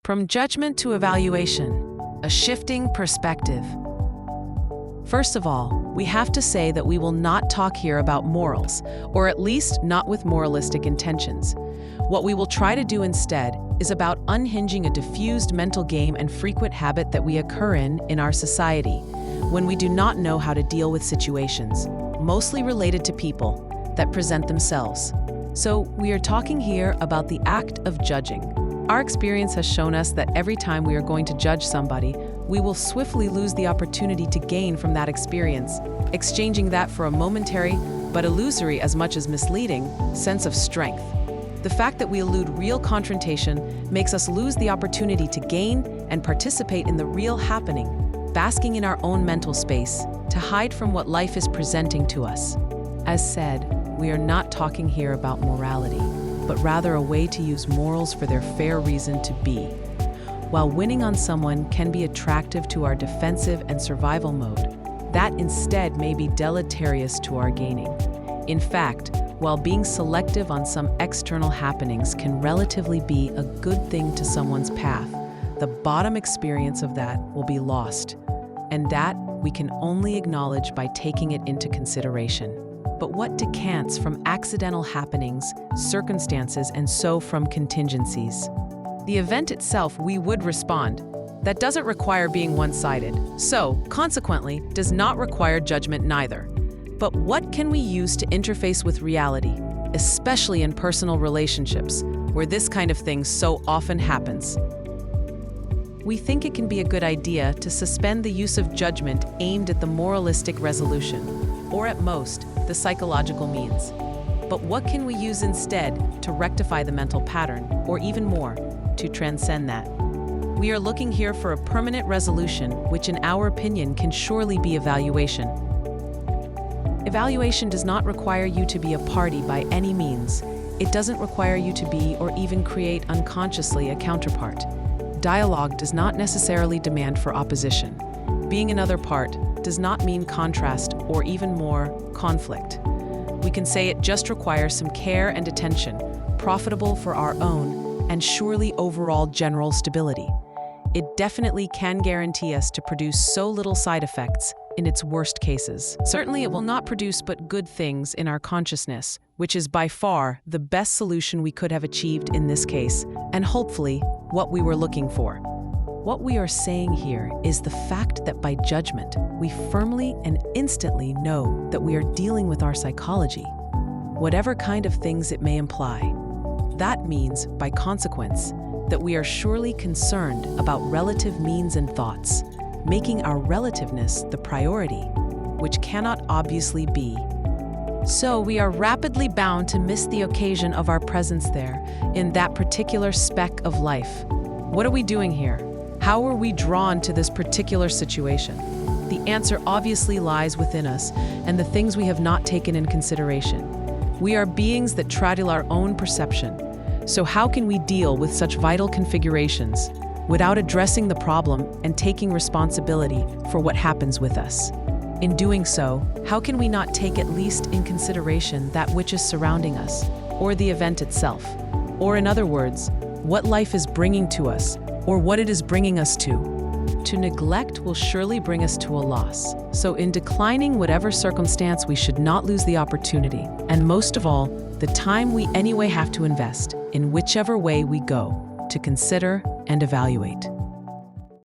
From judgment to evaluation, a shifting perspective. First of all, we have to say that we will not talk here about morals, or at least not with moralistic intentions. What we will try to do instead is about unhinging a diffused mental game and frequent habit that we occur in our society, when we do not know how to deal with situations, mostly related to people, that present themselves. So we are talking here about the act of judging. Our experience has shown us that every time we are going to judge somebody, we will swiftly lose the opportunity to gain from that experience, exchanging that for a momentary, but illusory as much as misleading, sense of strength. The fact that we elude real confrontation makes us lose the opportunity to gain and participate in the real happening, basking in our own mental space, to hide from what life is presenting to us. As said, we are not talking here about morality, but rather a way to use morals for their fair reason to be. While winning on someone can be attractive to our defensive and survival mode, that instead may be deleterious to our gaining. In fact, while being selective on some external happenings can relatively be a good thing to someone's path, the bottom experience of that will be lost, and that we can only acknowledge by taking it into consideration. But what decants from accidental happenings, circumstances, and so from contingencies? The event itself, we would respond. That doesn't require being one-sided, so, consequently, does not require judgment neither. But what can we use to interface with reality, especially in personal relationships, where this kind of thing so often happens? We think it can be a good idea to suspend the use of judgment aimed at the moralistic resolution, or at most, the psychological means. But what can we use instead to rectify the mental pattern, or even more, to transcend that? We are looking here for a permanent resolution, which in our opinion can surely be evaluation. Evaluation does not require you to be a party by any means. It doesn't require you to be or even create unconsciously a counterpart. Dialogue does not necessarily demand for opposition. Being another part does not mean contrast or even more, conflict. We can say it just requires some care and attention, profitable for our own and surely overall general stability. It definitely can guarantee us to produce so little side effects in its worst cases. Certainly it will not produce but good things in our consciousness, which is by far the best solution we could have achieved in this case, and hopefully what we were looking for. What we are saying here is the fact that by judgment, we firmly and instantly know that we are dealing with our psychology, whatever kind of things it may imply. That means, by consequence, that we are surely concerned about relative means and thoughts, making our relativeness the priority, which cannot obviously be. So we are rapidly bound to miss the occasion of our presence there, in that particular speck of life. What are we doing here? How are we drawn to this particular situation? The answer obviously lies within us and the things we have not taken in consideration. We are beings that straddle our own perception. So how can we deal with such vital configurations without addressing the problem and taking responsibility for what happens with us? In doing so, how can we not take at least in consideration that which is surrounding us, or the event itself? Or in other words, what life is bringing to us, or what it is bringing us to? To neglect will surely bring us to a loss. So in declining whatever circumstance, we should not lose the opportunity, and most of all, the time we anyway have to invest, in whichever way we go, to consider and evaluate.